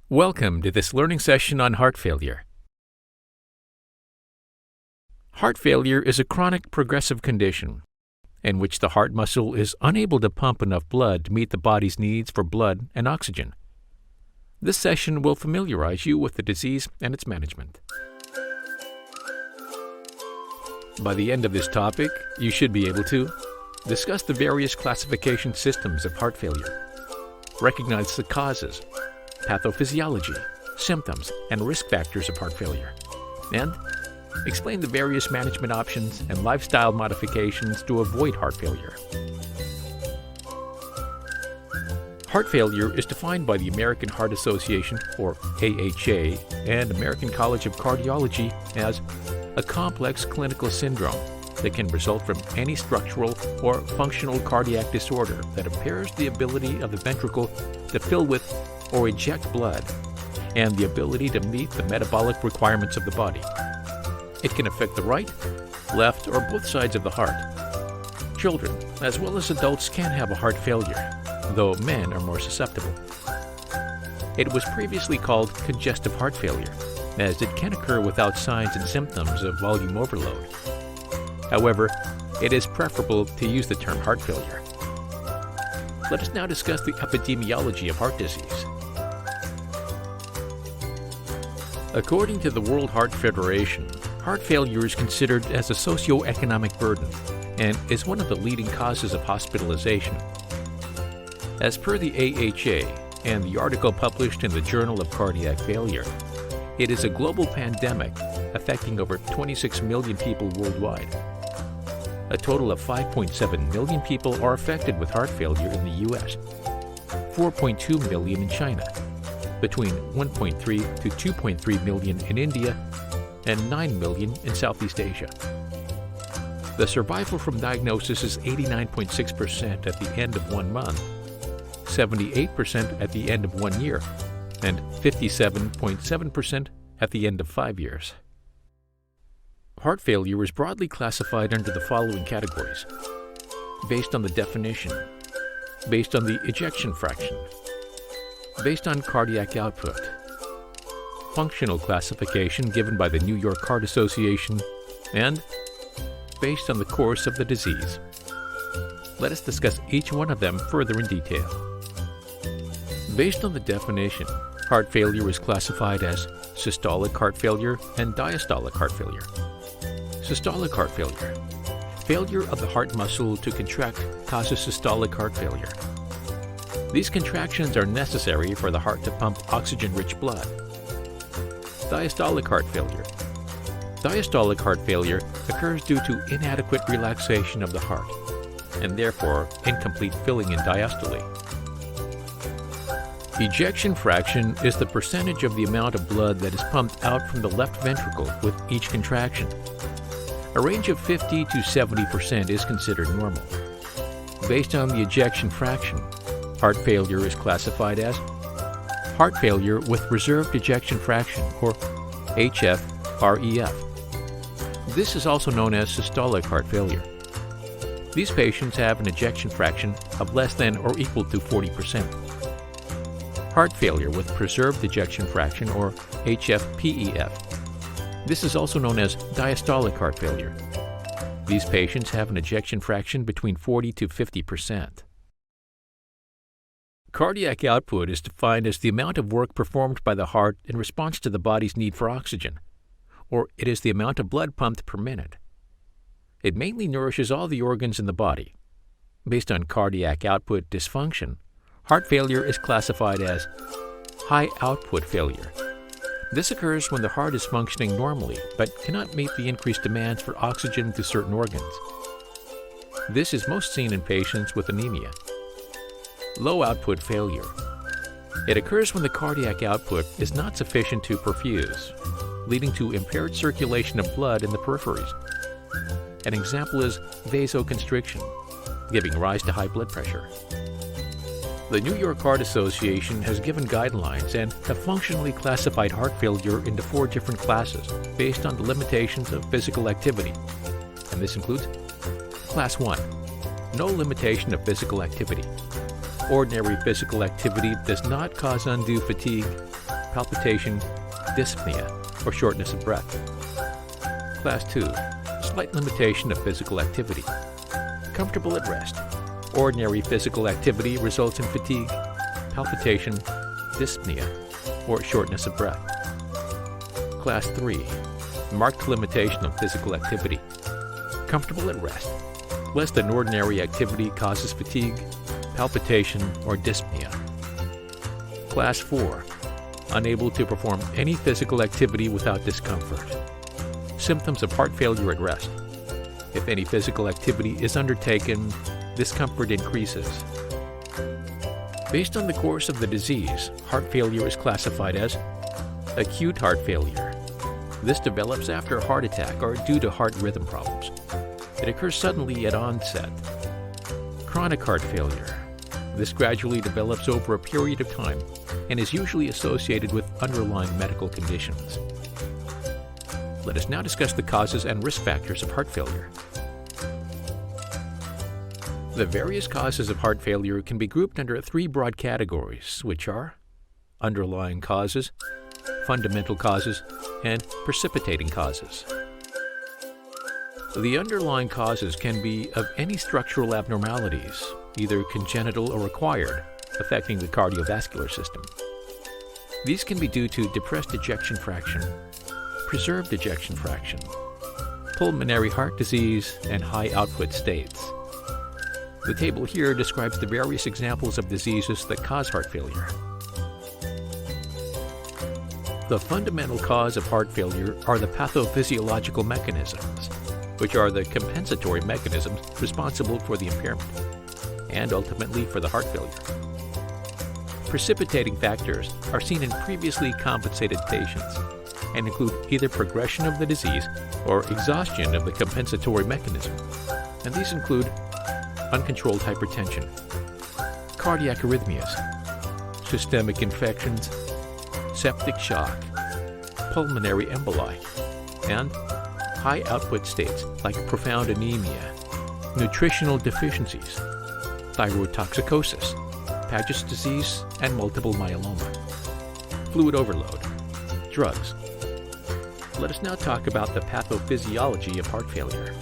Welcome to this learning session on heart failure. Heart failure is a chronic progressive condition in which the heart muscle is unable to pump enough blood to meet the body's needs for blood and oxygen. This session will familiarize you with the disease and its management. By the end of this topic, you should be able to discuss the various classification systems of heart failure, recognize the causes, pathophysiology, symptoms, and risk factors of heart failure, and explain the various management options and lifestyle modifications to avoid heart failure. Heart failure is defined by the American Heart Association, or AHA, and American College of Cardiology as a complex clinical syndrome that can result from any structural or functional cardiac disorder that impairs the ability of the ventricle to fill with or eject blood, and the ability to meet the metabolic requirements of the body. It can affect the right, left, or both sides of the heart. Children, as well as adults, can have a heart failure, though men are more susceptible. It was previously called congestive heart failure, as it can occur without signs and symptoms of volume overload. However, it is preferable to use the term heart failure. Let us now discuss the epidemiology of heart disease. According to the World Heart Federation, heart failure is considered as a socioeconomic burden and is one of the leading causes of hospitalization. As per the AHA and the article published in the Journal of Cardiac Failure, it is a global pandemic affecting over 26 million people worldwide. A total of 5.7 million people are affected with heart failure in the U.S., 4.2 million in China, between 1.3 to 2.3 million in India, and 9 million in Southeast Asia. The survival from diagnosis is 89.6% at the end of 1 month, 78% at the end of 1 year, and 57.7% at the end of 5 years. Heart failure is broadly classified under the following categories: based on the definition, based on the ejection fraction, based on cardiac output, functional classification given by the New York Heart Association, and based on the course of the disease. Let us discuss each one of them further in detail. Based on the definition, heart failure is classified as systolic heart failure and diastolic heart failure. Systolic heart failure. Failure of the heart muscle to contract causes systolic heart failure. These contractions are necessary for the heart to pump oxygen-rich blood. Diastolic heart failure. Diastolic heart failure occurs due to inadequate relaxation of the heart, and therefore incomplete filling in diastole. Ejection fraction is the percentage of the amount of blood that is pumped out from the left ventricle with each contraction. A range of 50 to 70% is considered normal. Based on the ejection fraction, heart failure is classified as heart failure with reserved ejection fraction, or HF-REF. This is also known as systolic heart failure. These patients have an ejection fraction of less than or equal to 40%. Heart failure with preserved ejection fraction, or HF-PEF. This is also known as diastolic heart failure. These patients have an ejection fraction between 40 to 50%. Cardiac output is defined as the amount of work performed by the heart in response to the body's need for oxygen, or it is the amount of blood pumped per minute. It mainly nourishes all the organs in the body. Based on cardiac output dysfunction, heart failure is classified as high output failure. This occurs when the heart is functioning normally but cannot meet the increased demands for oxygen to certain organs. This is most seen in patients with anemia. Low output failure. It occurs when the cardiac output is not sufficient to perfuse, leading to impaired circulation of blood in the peripheries. An example is vasoconstriction, giving rise to high blood pressure. The New York Heart Association has given guidelines and have functionally classified heart failure into 4 different classes based on the limitations of physical activity. And this includes Class 1, no limitation of physical activity. Ordinary physical activity does not cause undue fatigue, palpitation, dyspnea, or shortness of breath. Class 2, slight limitation of physical activity. Comfortable at rest. Ordinary physical activity results in fatigue, palpitation, dyspnea, or shortness of breath. Class 3, marked limitation of physical activity. Comfortable at rest. Less than ordinary activity causes fatigue, palpitation, or dyspnea. Class 4, unable to perform any physical activity without discomfort. Symptoms of heart failure at rest. If any physical activity is undertaken, discomfort increases. Based on the course of the disease, heart failure is classified as acute heart failure. This develops after a heart attack or due to heart rhythm problems. It occurs suddenly at onset. Chronic heart failure. This gradually develops over a period of time and is usually associated with underlying medical conditions. Let us now discuss the causes and risk factors of heart failure. The various causes of heart failure can be grouped under 3 broad categories, which are underlying causes, fundamental causes, and precipitating causes. The underlying causes can be of any structural abnormalities, either congenital or acquired, affecting the cardiovascular system. These can be due to depressed ejection fraction, preserved ejection fraction, pulmonary heart disease, and high output states. The table here describes the various examples of diseases that cause heart failure. The fundamental cause of heart failure are the pathophysiological mechanisms, which are the compensatory mechanisms responsible for the impairment and ultimately for the heart failure. Precipitating factors are seen in previously compensated patients and include either progression of the disease or exhaustion of the compensatory mechanism, and these include uncontrolled hypertension, cardiac arrhythmias, systemic infections, septic shock, pulmonary emboli, and high output states like profound anemia, nutritional deficiencies, thyrotoxicosis, Paget's disease, and multiple myeloma, fluid overload, drugs. Let us now talk about the pathophysiology of heart failure.